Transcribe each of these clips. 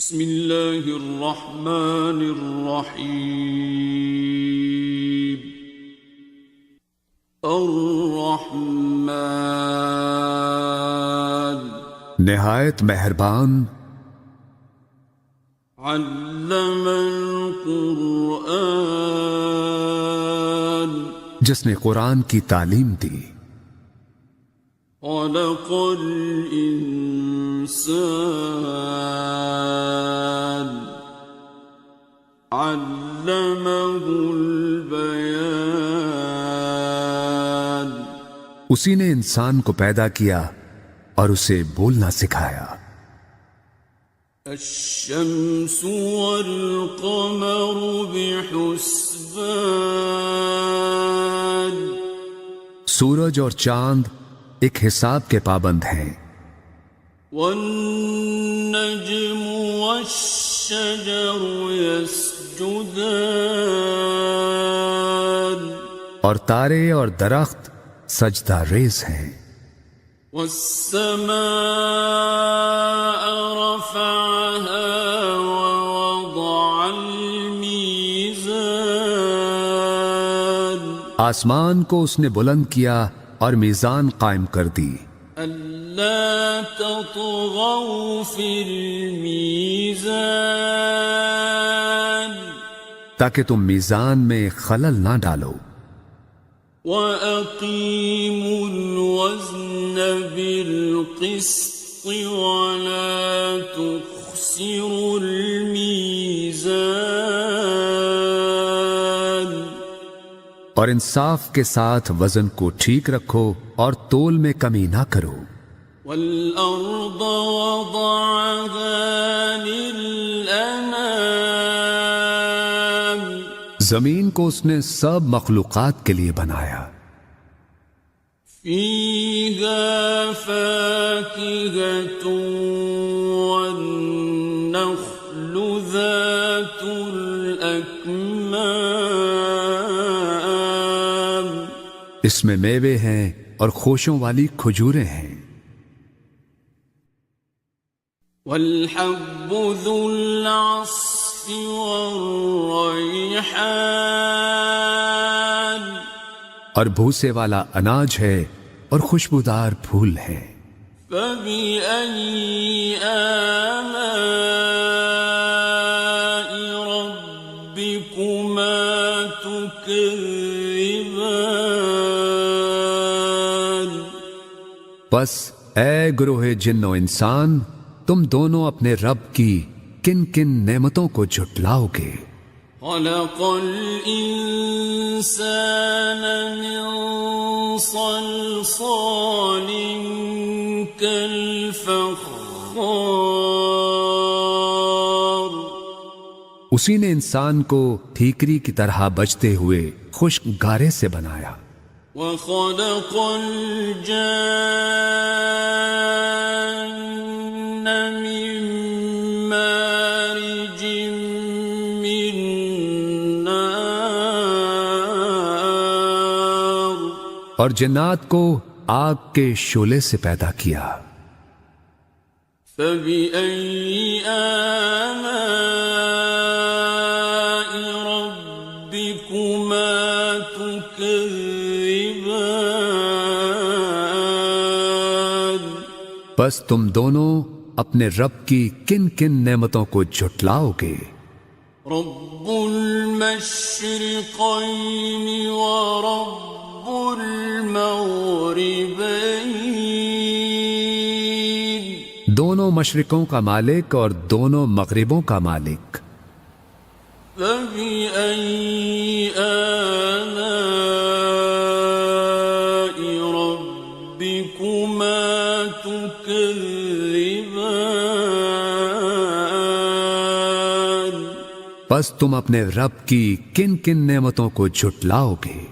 بسم اللہ الرحمن الرحیم الرحمن نہایت مہربان، علم القرآن جس نے قرآن کی تعلیم دی، خلق الانسان علمہ البیان اسی نے انسان کو پیدا کیا اور اسے بولنا سکھایا۔ الشمس والقمر بحسبان سورج اور چاند ایک حساب کے پابند ہیں، والنجم والشجر يسجدان اور تارے اور درخت سجدہ ریز ہیں۔ والسماء رفعها ووضع الميزان آسمان کو اس نے بلند کیا اور میزان قائم کر دی، ألا تطغوا في الميزان تاکہ تم میزان میں خلل نہ ڈالو، وَأَقِيمُوا الْوَزْنَ بِالْقِسْطِ وَلَا تُخْسِرُوا الْمِيزَانَ اور انصاف کے ساتھ وزن کو ٹھیک رکھو اور تول میں کمی نہ کرو۔ وَالْأَرْضَ وَضَعَهَا لِلْأَنَامِ زمین کو اس نے سب مخلوقات کے لیے بنایا، فِيهَا فَاكِهَةٌ وَالنَّخْلُ ذَاتُ الْأَكْمَامِ اس میں میوے ہیں اور خوشوں والی کھجوریں ہیں، وَالْحَبُّ ذُو الْعَصْفِ وَالرَّيْحَانِ اور بھوسے والا اناج ہے اور خوشبودار پھول ہیں۔ فَبِأَيِّ آلَاءِ رَبِّكُمَا تُكَذِّبَانِ بس اے گروہ جن و انسان، تم دونوں اپنے رب کی کن کن نعمتوں کو جھٹلاؤ گے۔ خَلَقَ الْإِنسَانَ مِنْ صَلْصَالٍ كَالْفَخَّارِ اسی نے انسان کو ٹھیکری کی طرح بجتے ہوئے خشک گارے سے بنایا، وَخَلَقَ الْجَانَّ مِن مَّارِجٍ مِّن نَّارٍ اور جنات کو آگ کے شعلے سے پیدا کیا۔ فَبِأَيِّ آلَاءِ رَبِّكُمَا تُكَذِّبَانِ بس تم دونوں اپنے رب کی کن کن نعمتوں کو جھٹلاؤ گے۔ رب المشرقين ورب المغربين دونوں مشرقوں کا مالک اور دونوں مغربوں کا مالک، فبأي آلاء ربكما تكذبان بس تم اپنے رب کی کن کن نعمتوں کو جھٹلاؤ گے۔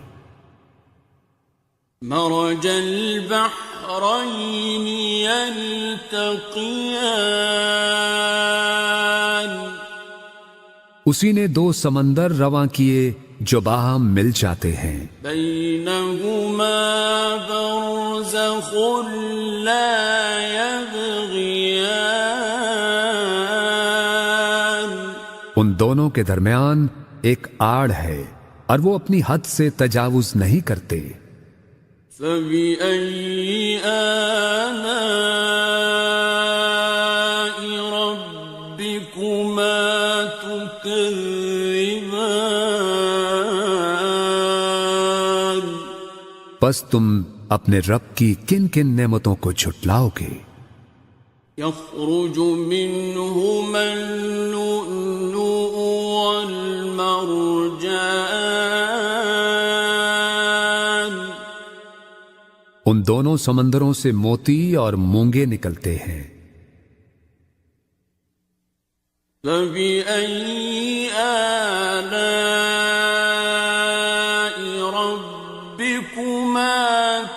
مرج البحرين يلتقيان اسی نے دو سمندر رواں کیے جو باہم مل جاتے ہیں، بينهما برزخ لا يبغيان ان دونوں کے درمیان ایک آڑ ہے اور وہ اپنی حد سے تجاوز نہیں کرتے۔ فبأي آلاء ربكما تكذبان؟ پس تم اپنے رب کی کن کن نعمتوں کو جھٹلاؤ گے؟ يخرج منهما اللؤلؤ والمرجان۔ ان دونوں سمندروں سے موتی اور مونگے نکلتے ہیں۔ فبأي آلاء ربكما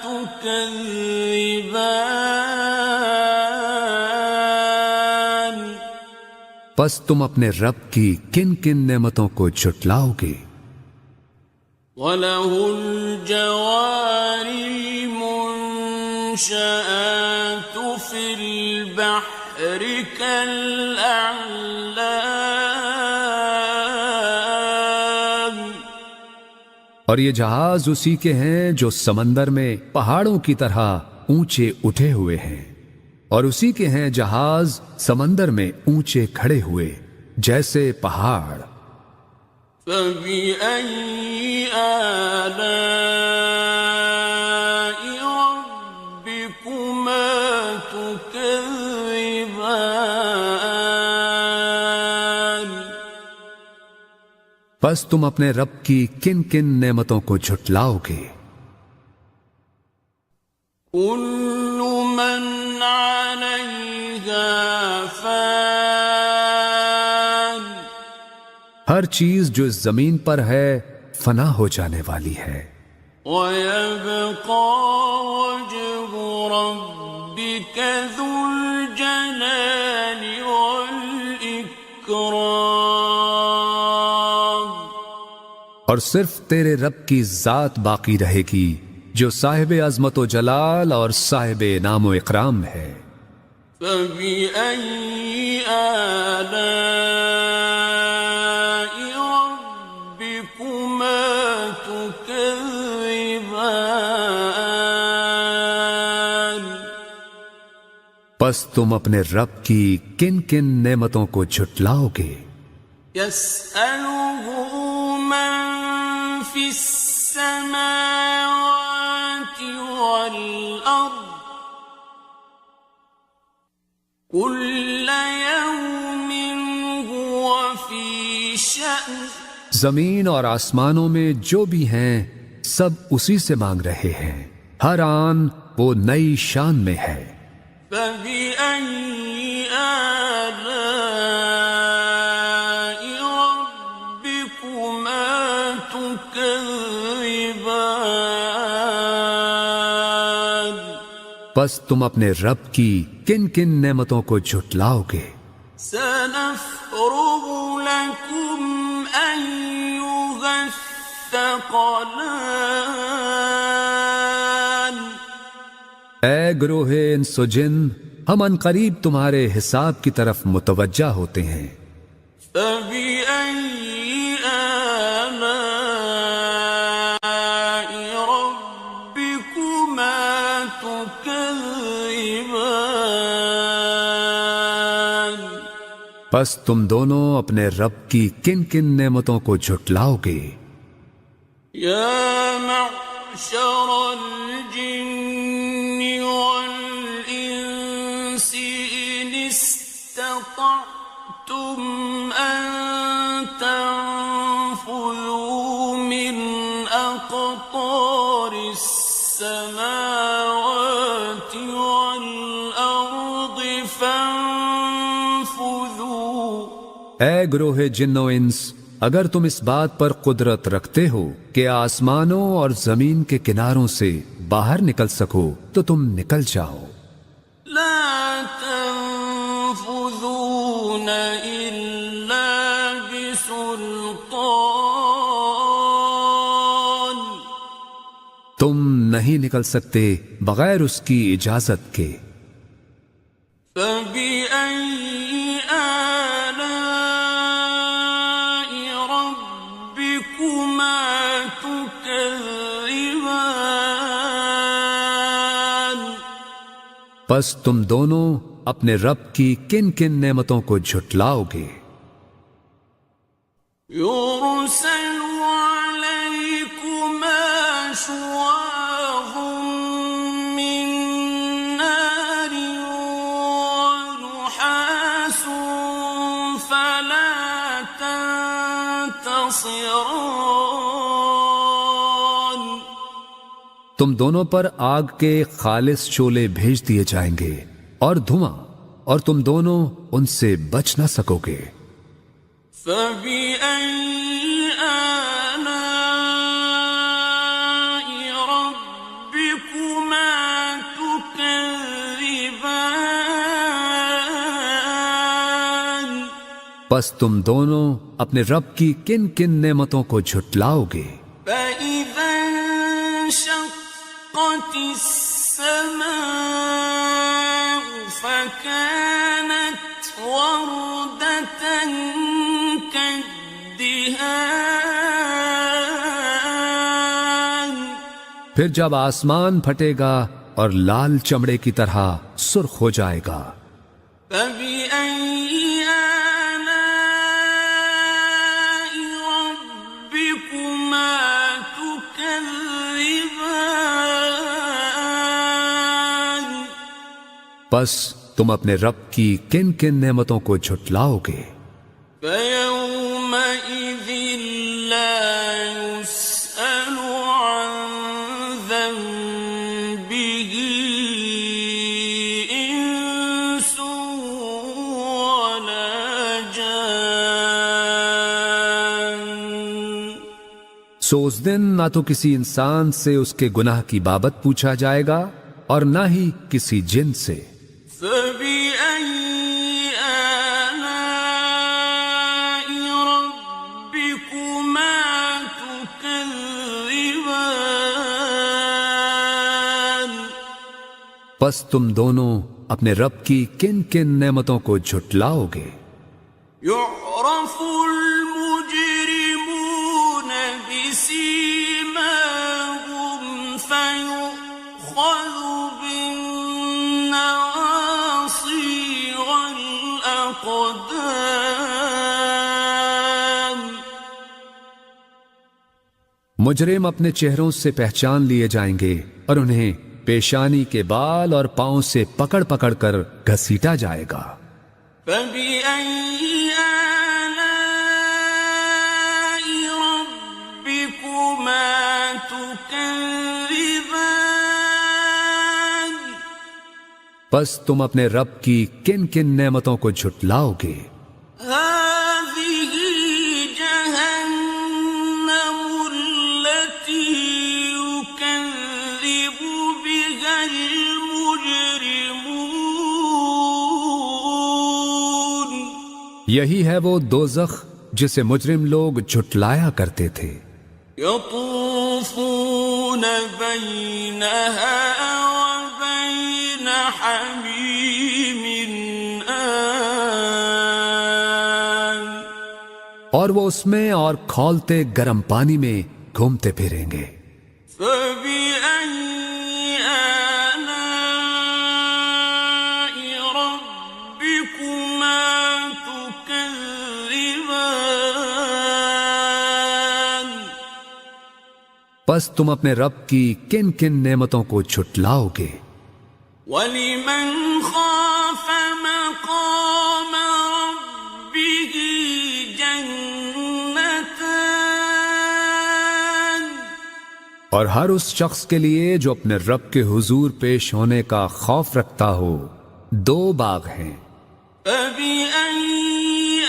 تكذبان؟ پس تم اپنے رب کی کن کن نعمتوں کو جھٹلاؤ گے؟ وَلَهُ الْجَوَارِ الْمُنشَآتُ فِي الْبَحْرِ كَالْأَعْلَامِ۔ اور یہ جہاز اسی کے ہیں جو سمندر میں پہاڑوں کی طرح اونچے اٹھے ہوئے ہیں، اور اسی کے ہیں جہاز سمندر میں اونچے کھڑے ہوئے جیسے پہاڑ۔ فبأي آلاء ربكما تكذبان؟ پس تم اپنے رب کی کن کن نعمتوں کو جھٹلاؤ گے؟ كل من عليها فان۔ ہر چیز جو اس زمین پر ہے فنا ہو جانے والی ہے، وَيَبْقَى وَجْهُ رَبِّكَ ذُو الْجَلَالِ وَالْإِكْرَامِ۔ اور صرف تیرے رب کی ذات باقی رہے گی جو صاحب عظمت و جلال اور صاحب انعام و اکرام ہے۔ فبأي آلاء ربكما تكذبان؟ پس تم اپنے رب کی کن کن نعمتوں کو جھٹلاؤ گے؟ يسأله من في السماوات والأرض كل يوم هو في شأن۔ زمین اور آسمانوں میں جو بھی ہیں سب اسی سے مانگ رہے ہیں، ہر آن وہ نئی شان میں ہے۔ فبأي آلاء ربكما تكذبان؟ پس تم اپنے رب کی کن کن نعمتوں کو جھٹلاؤ گے؟ سنفرغ لكم أيها الثقلان۔ اے گروہ انس و جن، ہم ان قریب تمہارے حساب کی طرف متوجہ ہوتے ہیں۔ فبأي آلاء ربكما تكذبان؟ پس تم دونوں اپنے رب کی کن کن نعمتوں کو جھٹلاؤ گے؟ يا معشر الجن والإنس إن استطعتم أن تنفذوا من أقطار السماوات والأرض فانفذوا۔ اے گروہ جن و انس، اگر تم اس بات پر قدرت رکھتے ہو کہ آسمانوں اور زمین کے کناروں سے باہر نکل سکو تو تم نکل جاؤ۔ لا تنفذون إلا بسلطان۔ تم نہیں نکل سکتے بغیر اس کی اجازت کے۔ فبأي آلاء پس تم دونوں اپنے رب کی کن کن نعمتوں کو جھٹلاؤ گے؟ يرسل عليكما شواظ من نار ونحاس فلا تنتصران تم دونوں پر آگ کے خالص شعلے بھیج دیے جائیں گے اور دھواں، اور تم دونوں ان سے بچ نہ سکو گے۔ فبأي آلاء ربكما تكذبان پس تم دونوں اپنے رب کی کن کن نعمتوں کو جھٹلاؤ گے؟ فإذا انشقت السماء فكانت وردة كالدهان پھر جب آسمان پھٹے گا اور لال چمڑے کی طرح سرخ ہو جائے گا۔ فبأي آلاء ربكما تكذبان پس تم اپنے رب کی کن کن نعمتوں کو جھٹلاؤ گے؟ فيومئذ لا يسأل عن ذنبه إنس ولا جان سو اس دن نہ تو کسی انسان سے اس کے گناہ کی بابت پوچھا جائے گا اور نہ ہی کسی جن سے۔ فبأي آلاء ربكما تكذبان پس تم دونوں اپنے رب کی کن کن نعمتوں کو جھٹلاؤ گے؟ يعرف المجرمون بسيماهم فيؤخذ بالنواصي والأقدام مجرم اپنے چہروں سے پہچان لیے جائیں گے اور انہیں پیشانی کے بال اور پاؤں سے پکڑ پکڑ کر گھسیٹا جائے گا۔ فبأي آلاء ربكما تكذبان پس تم اپنے رب کی کن کن نعمتوں کو جھٹلاؤ گے؟ هذه جهنم التي يكذب بها المجرمون یہی ہے وہ دوزخ جسے مجرم لوگ جھٹلایا کرتے تھے۔ يطوفون بينها وبين حميم آن اور وہ اس میں اور کھولتے گرم پانی میں گھومتے پھریں گے۔ فبأي آلاء ربكما تكذبان پس تم اپنے رب کی کن کن نعمتوں کو جھٹلاؤ گے؟ وَلِمَنْ خَافَ مَقَامَ رَبِّهِ جَنَّتَانِ اور ہر اس شخص کے لیے جو اپنے رب کے حضور پیش ہونے کا خوف رکھتا ہو دو باغ ہیں۔ فَبِأَيِّ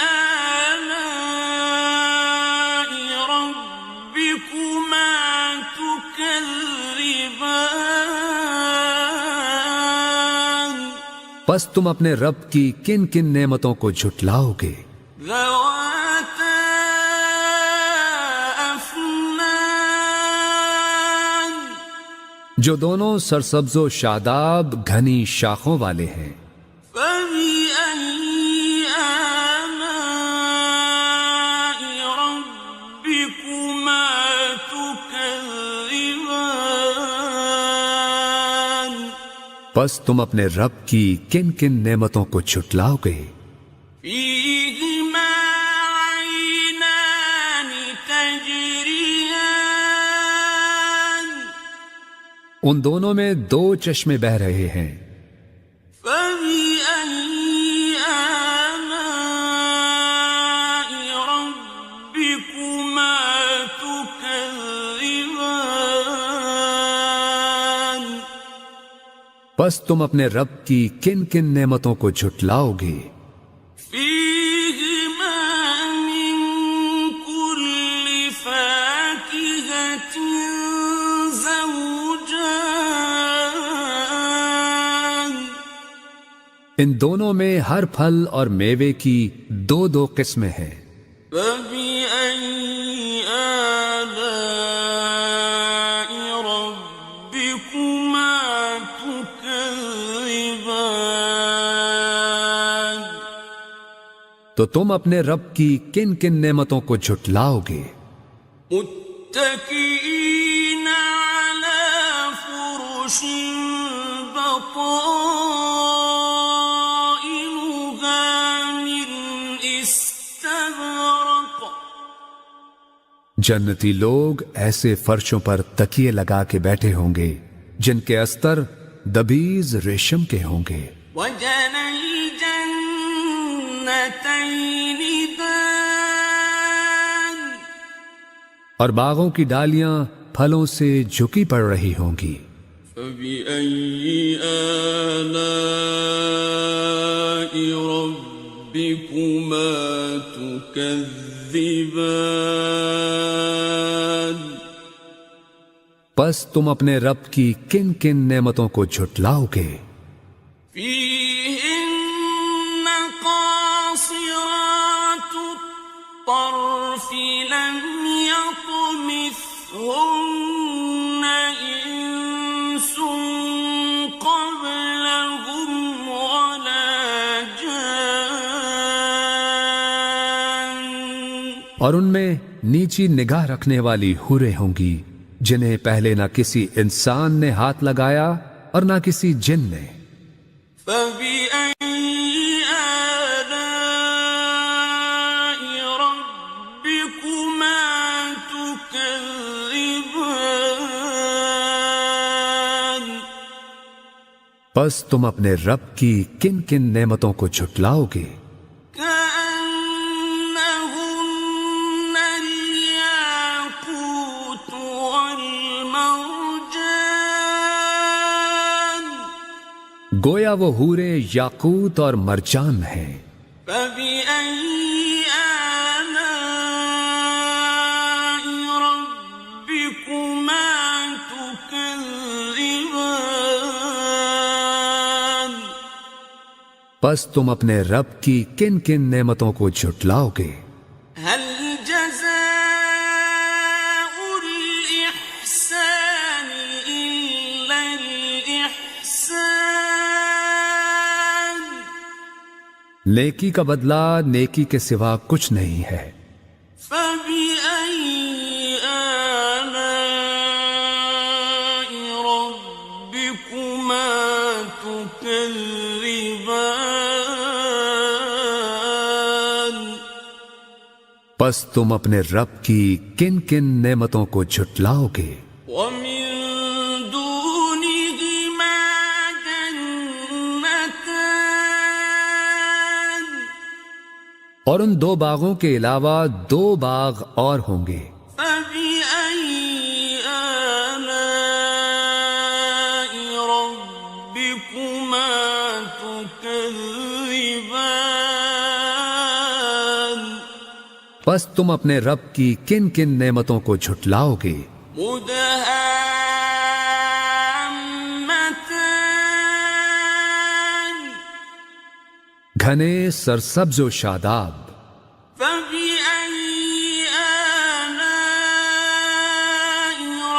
آلَاءِ رَبِّكُمَا تُكَذِّبَانِ پس تم اپنے رب کی کن کن نعمتوں کو جھٹلاؤ گے؟ ذَوَاتَا أَفْنَانٍ جو دونوں سرسبز و شاداب گھنی شاخوں والے ہیں۔ فَبِأَيِّ آلَاءِ رَبِّكُمَا تُكَذِّبَانِ پس تم اپنے رب کی کن کن نعمتوں کو جھٹلاؤ گے؟ فيهما عينان تجريان ان دونوں میں دو چشمے بہہ رہے ہیں۔ فبأي آلاء ربكما تكذبان پس تم اپنے رب کی کن کن نعمتوں کو جھٹلاؤ گے؟ فيهما من كل فاكهة زوجان ان دونوں میں ہر پھل اور میوے کی دو دو قسمیں ہیں۔ فبأي آلاء ربكما تكذبان تو تم اپنے رب کی کن کن نعمتوں کو جھٹلاؤ گے؟ متكئين على فرش بطائنها من استبرق جنتی لوگ ایسے فرشوں پر تکیے لگا کے بیٹھے ہوں گے جن کے استر دبیز ریشم کے ہوں گے۔ وجنى الجنتين دان اور باغوں کی ڈالیاں پھلوں سے جھکی پڑ رہی ہوں گی۔ فبأي آلاء ربكما تكذبان پس تم اپنے رب کی کن کن نعمتوں کو جھٹلاؤ گے؟ فيهن قاصرات الطرف لم يطمثهن إنس قبلهم ولا جان اور ان میں نیچی نگاہ رکھنے والی حوریں ہوں گی جنہیں پہلے نہ کسی انسان نے ہاتھ لگایا اور نہ کسی جن نے۔ فبأي آلاء ربكما تكذبان پس تم اپنے رب کی کن کن نعمتوں کو جھٹلاؤ گے؟ كأنهن الياقوت والمرجان گویا وہ حوریں یاقوت اور مرجان ہیں۔ فبأي آلاء ربكما تكذبان پس تم اپنے رب کی کن کن نعمتوں کو جھٹلاؤ گے؟ هل جزاء الإحسان إلا الإحسان نیکی کا بدلہ نیکی کے سوا کچھ نہیں ہے۔ فبأي آلاء ربكما تكذبان پس تم اپنے رب کی کن کن نعمتوں کو جھٹلاؤ گے؟ ومن دونهما جنتان اور ان دو باغوں کے علاوہ دو باغ اور ہوں گے۔ فبأي آلاء ربكما تكذبان پس تم اپنے رب کی کن کن نعمتوں کو جھٹلاؤ گے؟ مدهامتان گھنے سرسبز و شاداب۔ فبأي آلاء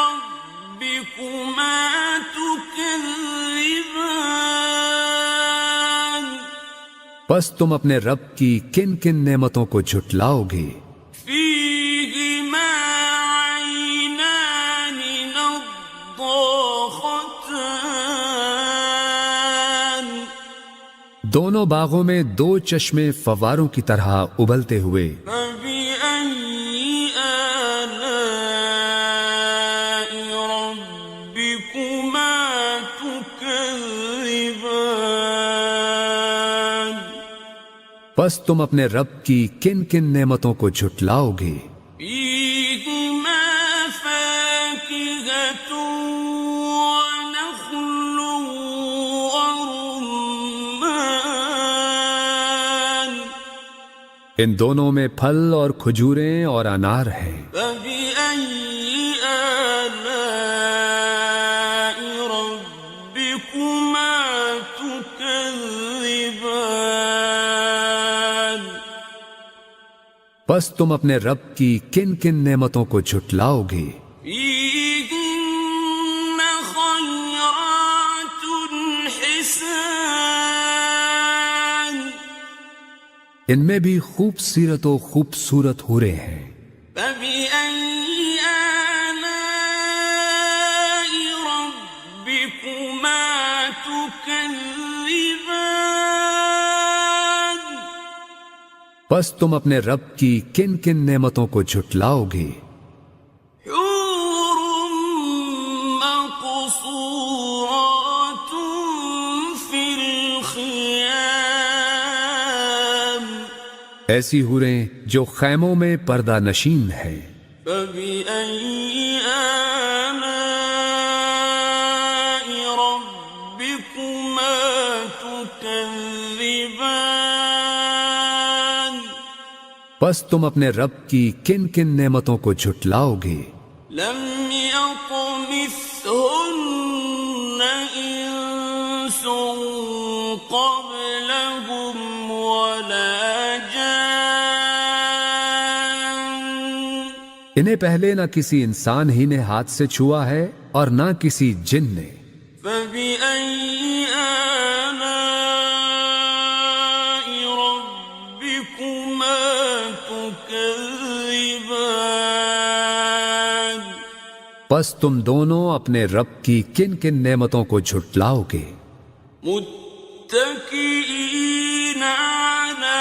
ربكما تكذبان پس تم اپنے رب کی کن کن نعمتوں کو جھٹلاؤ گے؟ فيهما عينان نضاختان دونوں باغوں میں دو چشمے فواروں کی طرح ابلتے ہوئے. فبأي آلاء ربكما تكذبان پس تم اپنے رب کی کن کن نعمتوں کو جھٹلاؤ گے؟ فيهما فاكهة ونخل ورمان ان دونوں میں پھل اور کھجوریں اور انار ہیں. فبأي آلاء ربكما تكذبان پس تم اپنے رب کی کن کن نعمتوں کو جھٹلاؤ گے؟ فيهن خيرات حسان ان میں بھی خوبصورت و خوبصورت حوریں ہیں. فبأي آلاء ربكما تكذبان پس تم اپنے رب کی کن کن نعمتوں کو جھٹلاؤ گے؟ حور مقصورات في الخيام ایسی حوریں جو خیموں میں پردہ نشین ہیں. فبأي آلاء ربكما تكذبان پس تم اپنے رب کی کن کن نعمتوں کو جھٹلاؤ گے؟ لم يطمثهن إنس قبلهم ولا جان انہیں پہلے نہ کسی انسان ہی نے ہاتھ سے چھوا ہے اور نہ کسی جن نے. فبأي آلاء ربكما تكذبان پس تم دونوں اپنے رب کی کن کن نعمتوں کو جھٹلاؤ گے؟ متكئين على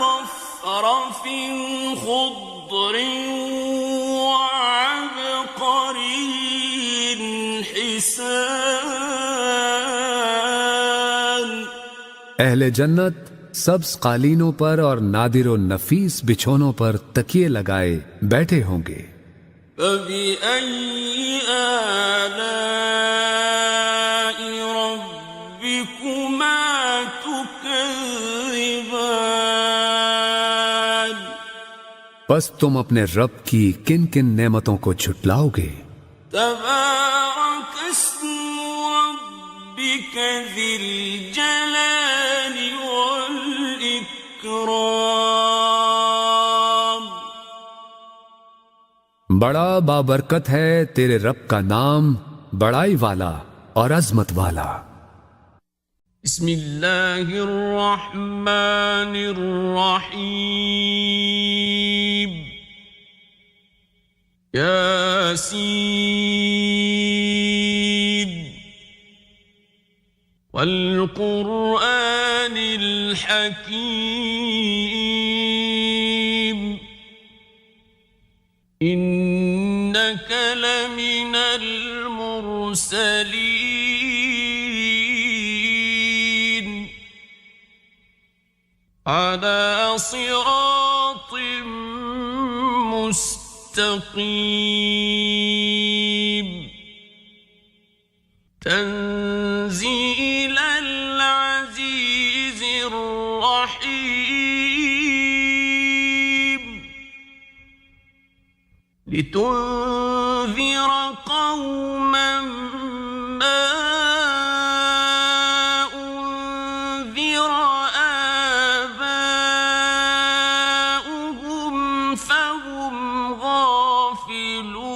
رفرف خضر وعبقري حسان اہل جنت سبز قالینوں پر اور نادر و نفیس بچھونوں پر تکیے لگائے بیٹھے ہوں گے. فبأي آلاء ربكما تكذبان پس تم اپنے رب کی کن کن نعمتوں کو جھٹلاؤ گے؟ تبارك اسم ربك ذي الجلال والإكرام بڑا بابرکت ہے تیرے رب کا نام، بڑائی والا اور عظمت والا. بسم الله الرحمن الرحيم ياسين والقرآن الحكيم إنك لمن المرسلين على صراط مستقيم تنزيل العزيز الرحيم لتنذر قوما ما أنذر آباؤهم فهم غافلون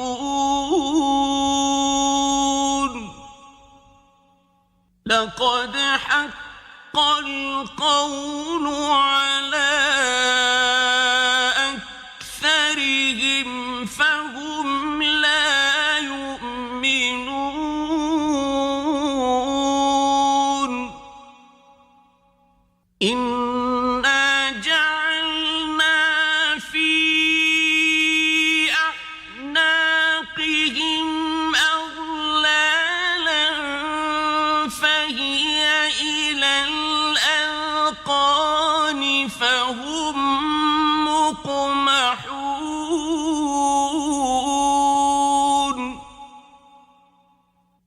لقد حق القول على أكثرهم فهم لا يؤمنون مقمحون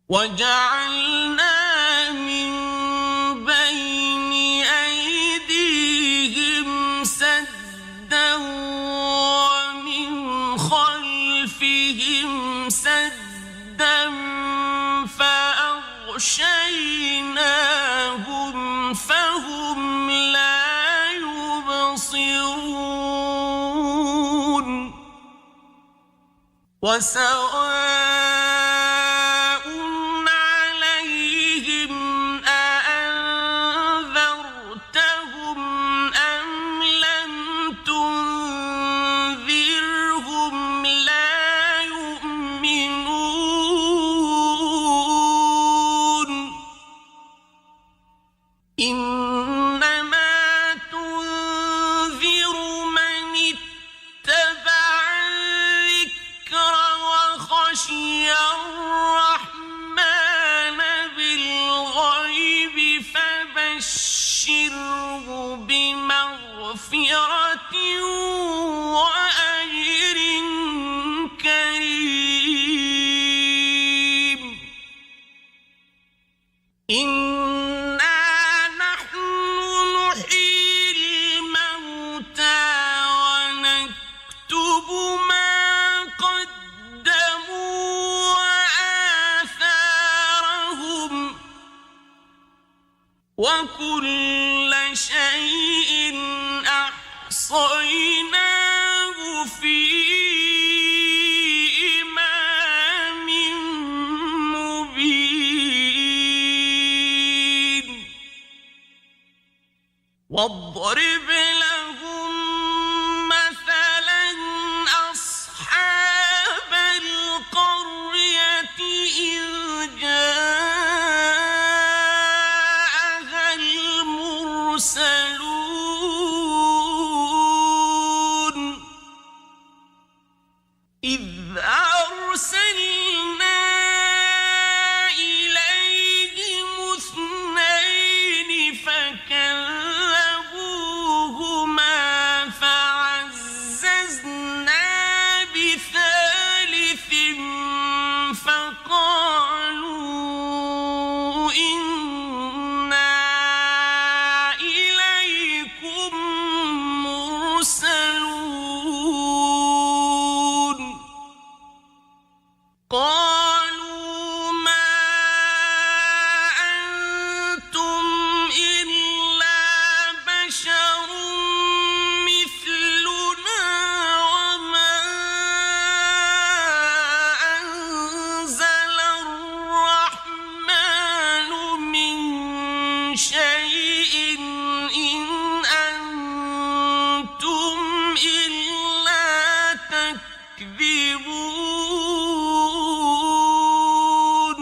وجعلنا من بين أيديهم سدا ومن خلفهم سدا فأغشيناهم فهم لا يبصرون وسواء عليهم أأنذرتهم أم لم تنذرهم لا يؤمنون إنما تنذر من اتبع الذكر وخشي الرحمن بالغيب فبشره بمغفرة وأجر كريم إنا نحن نحيي الموتى ونكتب ما قدموا وآثارهم وكل شيء أحصيناه في إمام مبين واضرب لهم مثلا أصحاب القرية إذ جاءها المرسلون إذ أرسلنا إليهم اثنين فكذبوهما فعززنا بثالث فقالوا إنا إليكم مرسلون قالوا ما أنتم إلا بشر مثلنا وما أنزل الرحمن من شيء إن أنتم إلا تكذبون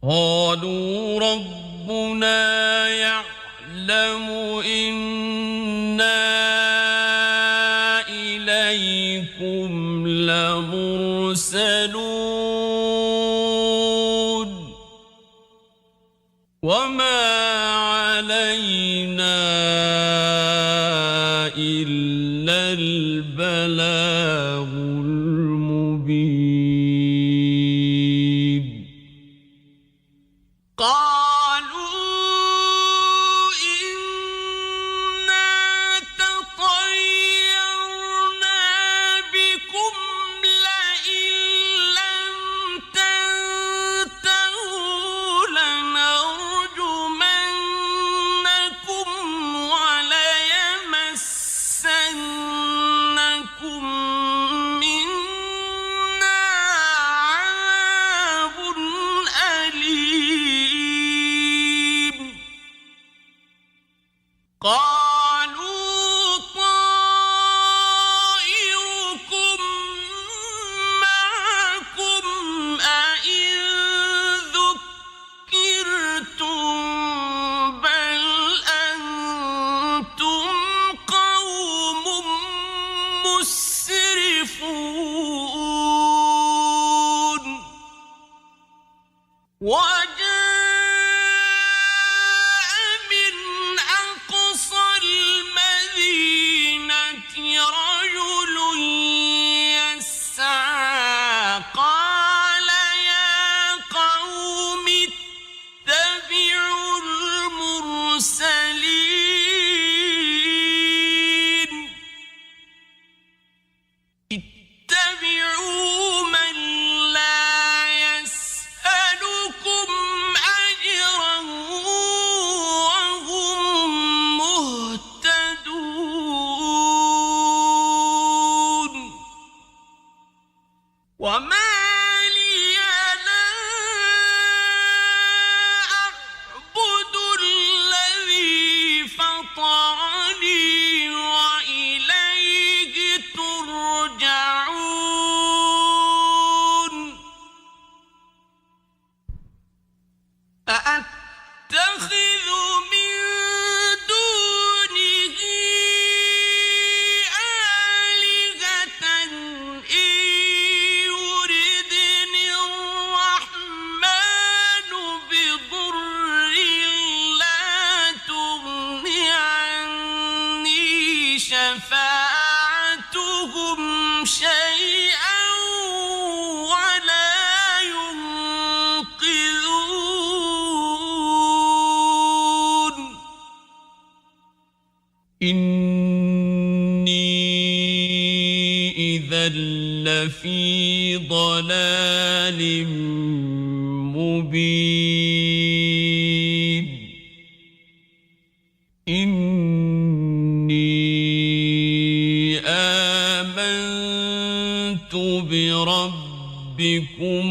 قالوا ربنا يعلم إنا إليكم لمرسلون وما علينا إلا البلاغ المبين قالوا إنا تطيرنا بكم لئن لم تنتهوا لنرجمنكم وليمسنكم وما لي لا أعبد الذي فطرني وإليه ترجعون أأتخذ من دونه آلهة إن يردني الرحمن بضر لا تغن عني شفاعتهم شيئا ولا ينقذون إني إذا لفي ضلال مبين إني آمنت بربكم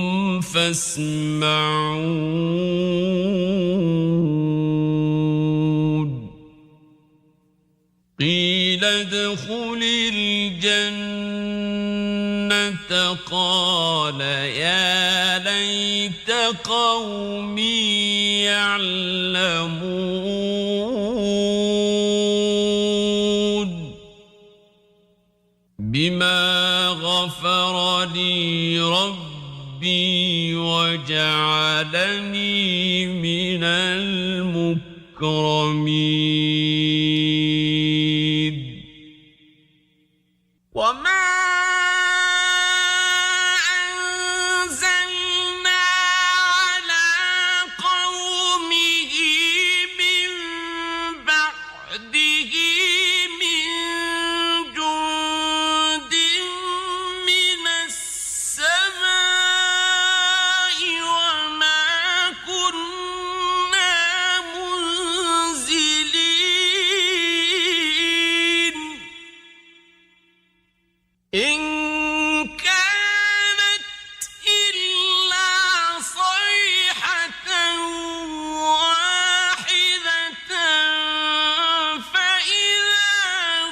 فاسمعون قيل ادخل الجنة قال يا ليت قومي يعلمون بما غفر لي ربي وجعلني من المكرمين وما أنزلنا على قومه من بعده من جند من السماء وما كنا منزلين إن كانت إلا صيحة واحدة فإذا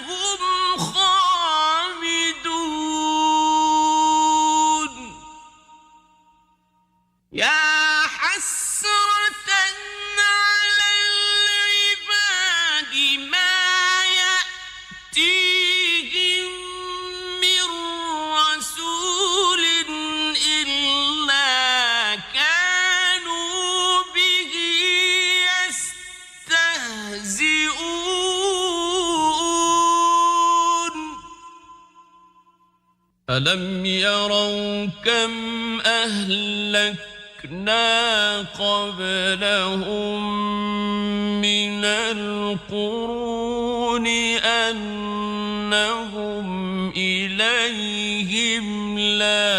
هم خامدون يا حسرة على العباد ما يأتيهم من رسول إلا كانوا به يستهزئون ألم يروا كم أهلكنا قبلهم من القرون أنهم إليهم لا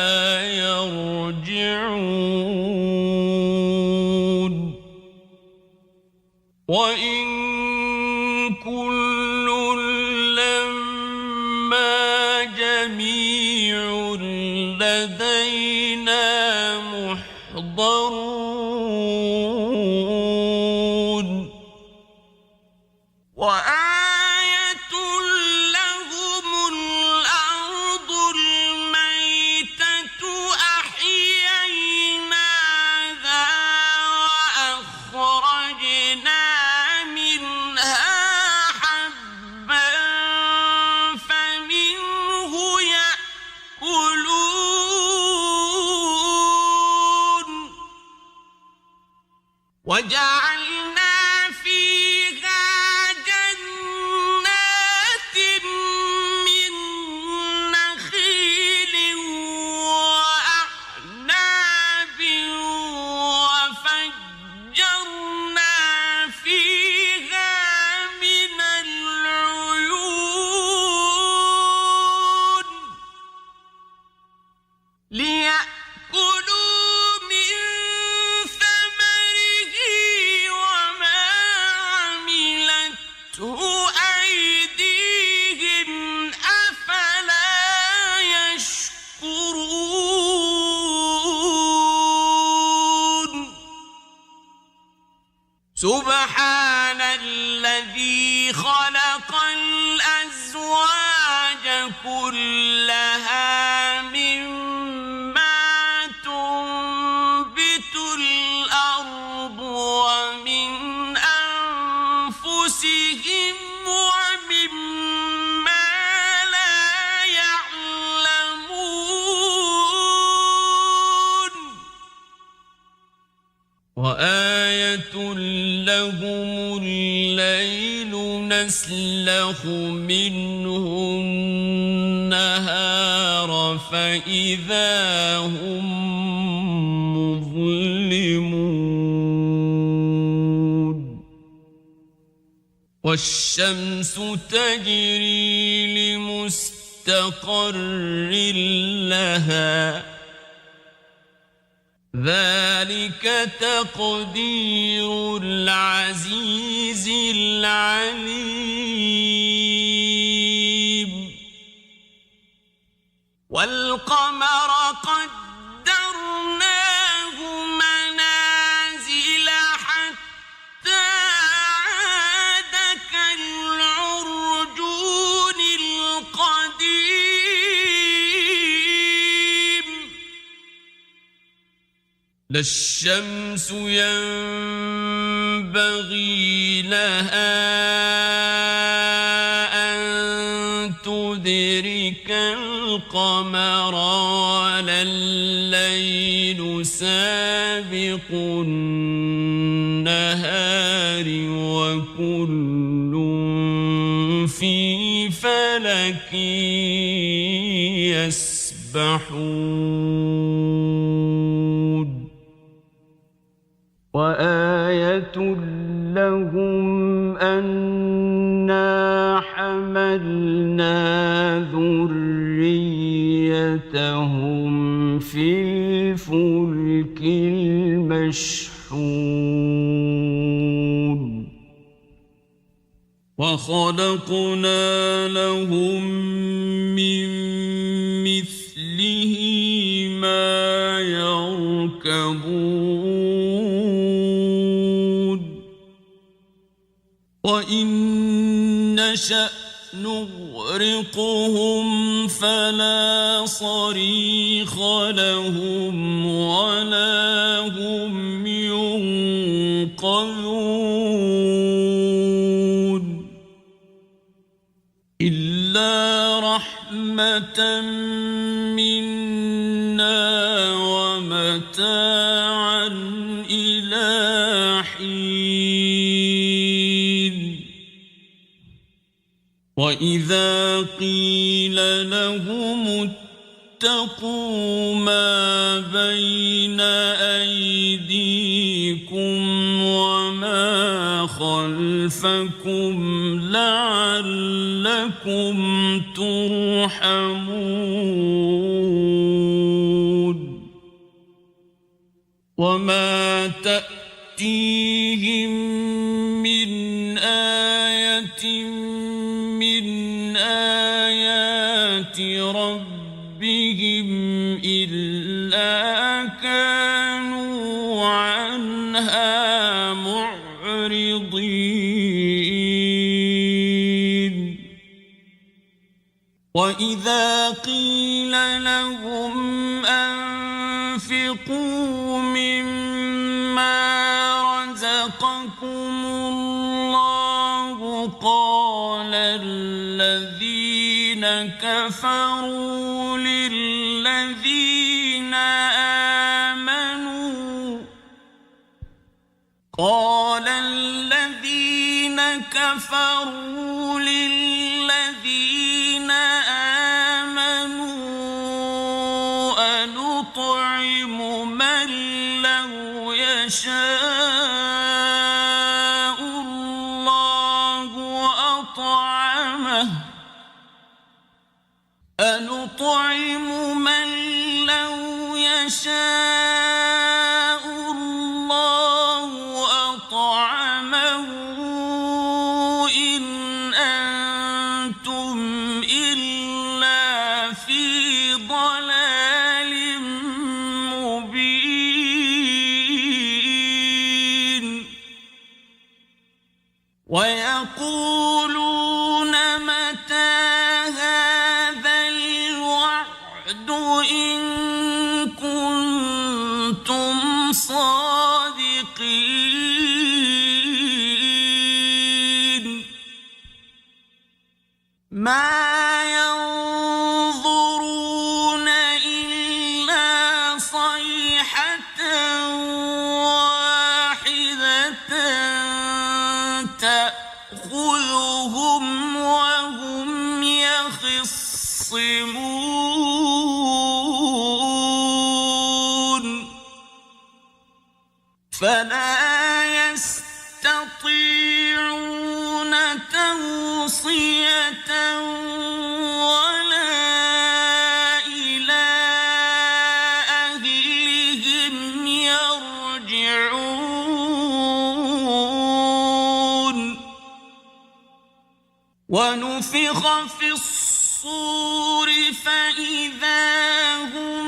يرجعون وإن كل لما جميع لدينا محضرون وآية لهم الأرض الميتة أحييناها وأخرجنا منها حبا فمنه يأكلون وجعلنا فيها جنات من نخيل وأعناب وفجرنا فيها من العيون ليأكلوا من ثمره سبحان الذي خلق الأزواج كلها مما تنبت الأرض ومن أنفسهم ومما لا يعلمون وآية لهم الليل نسلخ منه النهار فإذا هم مظلمون والشمس تجري لمستقر لها ذلك تقدير العزيز العليم والقمر قدرناه منازل حتى عاد كالعرجون القديم لا الشمس ينبغي لها أن تدرك القمر ولا الليل سابق النهار وكل في فلك يسبحون وآية لهم أنا حملنا ذريتهم في الفلك المشحون وخلقنا لهم من مثله ما يركبون وإن نشأ نغرقهم فلا صريخ لهم ولا هم ينقذون إلا رحمة منا ومتاعا إلى حين وإذا قيل لهم اتقوا ما بين أيديكم وما خلفكم لعلكم ترحمون وما تأتيهم من آية من آيات ربهم إلا كانوا عنها معرضين وإذا قيل لهم أنفقوا مما رزقكم الله قال الذين كفروا للذين آمنوا أنطعم من لو يشاء الله أطعمه أنطعم من لو يشاء الله أطعمه إن أنتم إلا في ضلال مبين صادقين ما ينظرون إلا صيحة واحدة تأخذهم وهم يخصمون فلا يستطيعون توصية ولا إلى أهلهم يرجعون ونفخ في الصور فإذا هم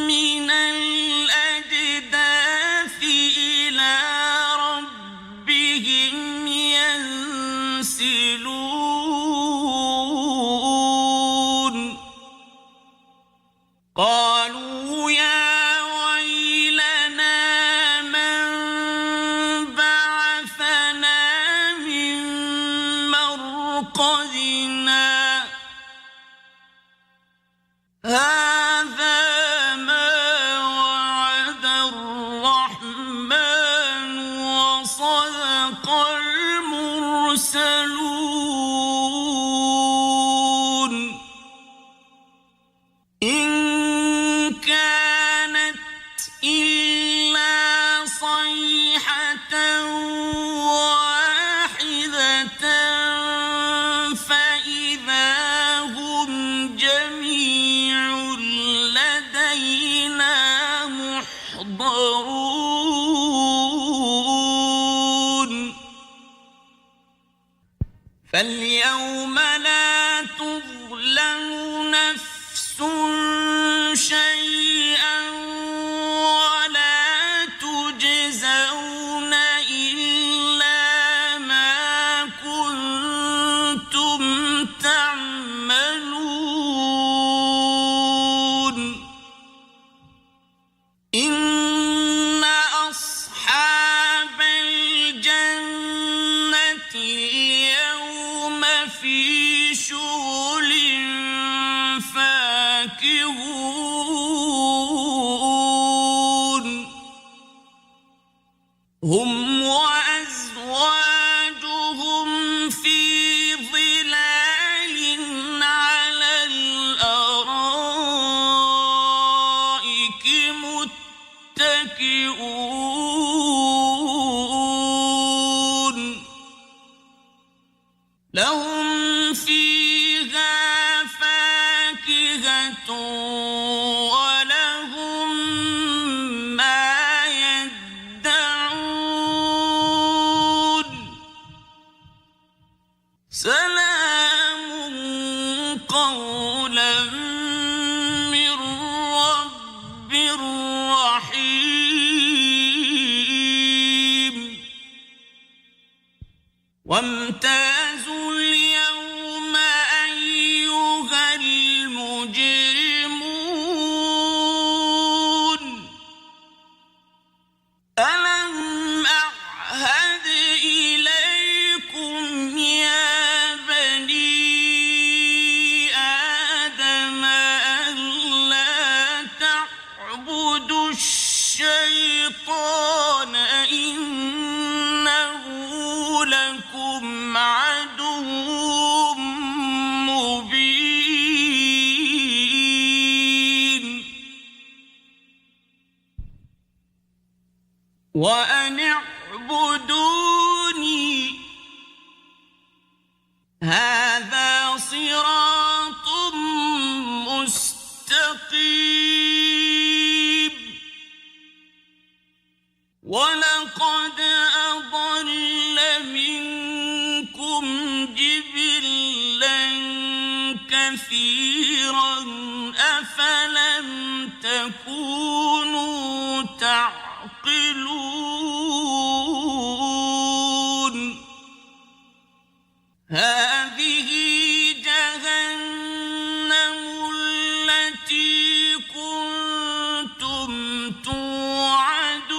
من الأجداث إلى ربهم ينسلون قالوا يا ويلنا من بعثنا من مرقدنا هذا ما وعد الرحمن وصدق المرسلون إن كانت إلا صيحة واحدة فإذا هم جميع لدينا محضرون فاليوم لا تظلم نفس شيئا ولا تجزون إلا ما كنتم تعملون إن أصحاب الجنة اليوم في شغل فاكهون هم وأزواجهم في ظلال على الأرائك متكئون لهم فيها فاكهة ولهم ما يدعون سلام قولا من رب رحيم وامتازوا اليوم أيها المجرمون ألم أعهد إليكم يا بني آدم ألا تعبدوا الشيطان إنه لكم عدو مبين وأن اعبدوني هذا صراط مستقيم ولقد أضل منكم جبلا كثيرا أفلم تكونوا تعقلون هذه جهنم التي كنتم توعدون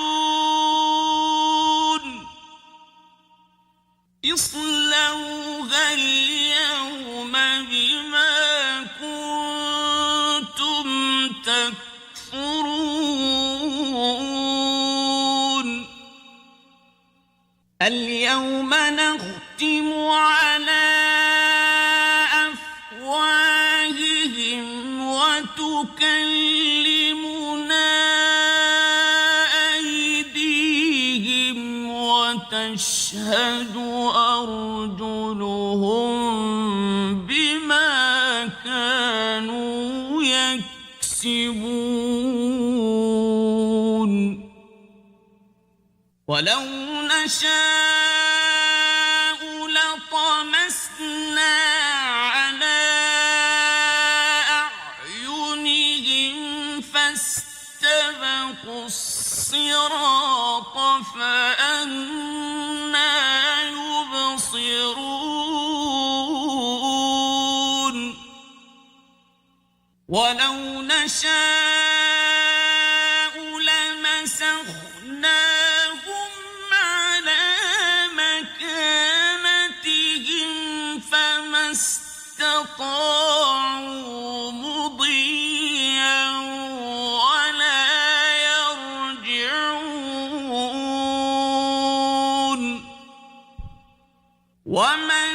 تكلمنا أيديهم وتشهد أرجلهم بما كانوا يكسبون ولو نشاء لطمسنا على أعينهم فاستبقوا الصراط فأنى يبصرون ولو نشاء لمسخناهم على مكانتهم فما استطاعوا مضيا ولا يرجعون ومن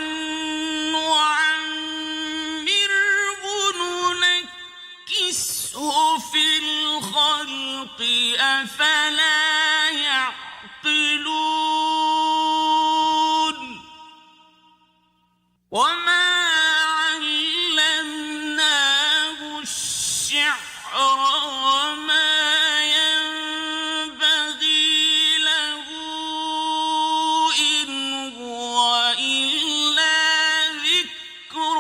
نعمره ننكسه في الخلق أفلا يعقلون وما علمناه الشعر وما ينبغي له إن هو إلا ذكر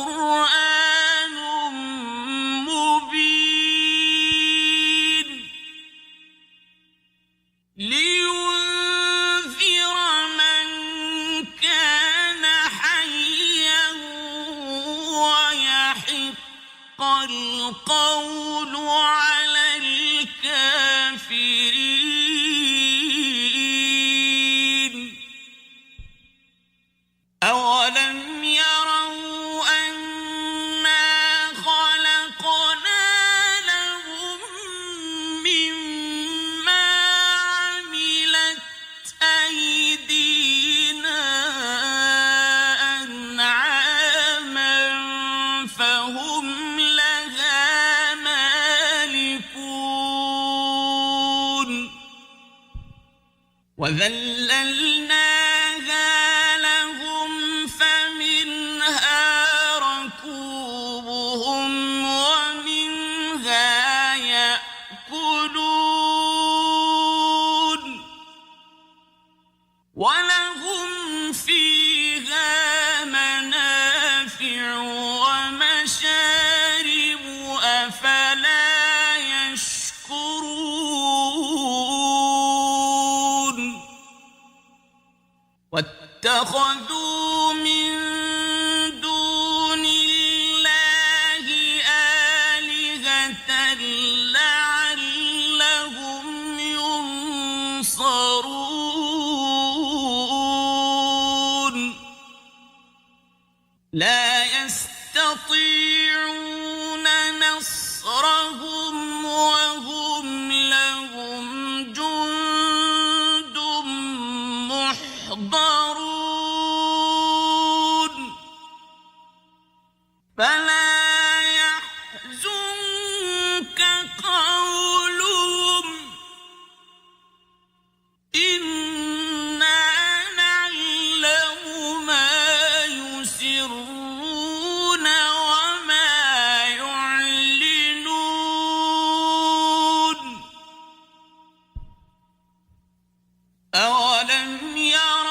وقرآن مبين لينذر من كان حيا ويحق القول على الكافرين أولم يروا أنا خلقنا لهم مما عملت أيدينا أنعاما فهم لها مالكون وذللناها لهم فمنها ركوبهم ومنها يأكلون ولهم فيها منافع ومشارب أفلا يشكرون واتخذوا من دون الله آلهة لعلهم ينصرون لا يستطيعون نصرهم وهم لهم جند محضرون فلا يحزنك قولهم إنا نعلم ما يسرون وما يعلنون أولم ير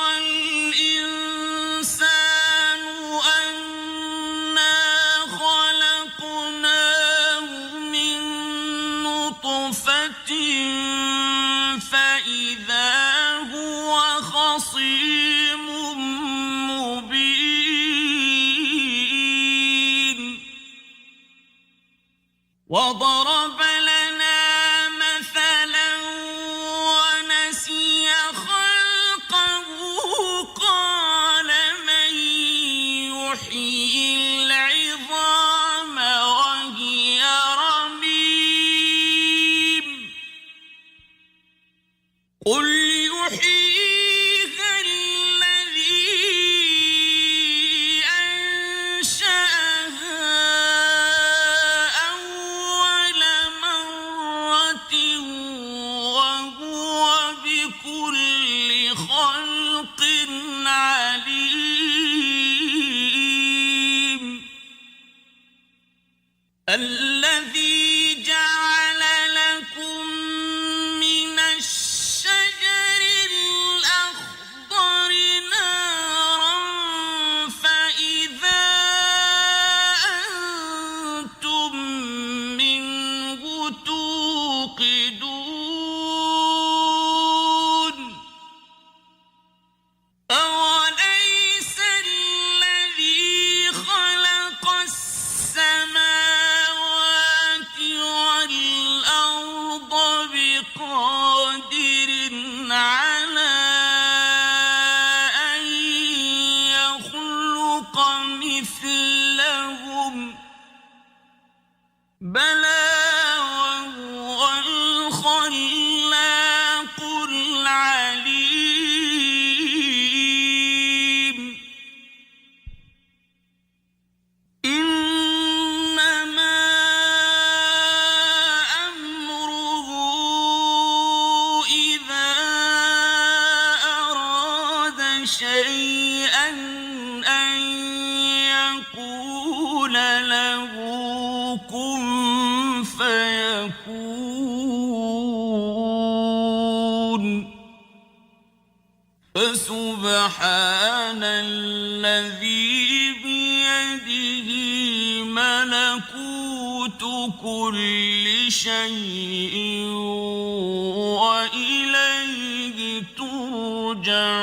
الإنسان أنا خلقناه من نطفة فإذا هو خصيم مبين وضرب لنا مثلا ونسي خلقه قال من يحيي العظام وهي رميم قل يحييها الذي أنشأها الذي جعل لكم من الشجر الأخضر نارا فإذا أنتم منه توقدون أوليس الذي خلق السماوات والأرض بقادر على أن يخلق مثلهم بلى وهو الخلاق العليم إنما أمره إذا أراد شيئا أن يقول له كن فيكون فسبحان الذي بيده ملكوت كل شيء وإليه ترجعون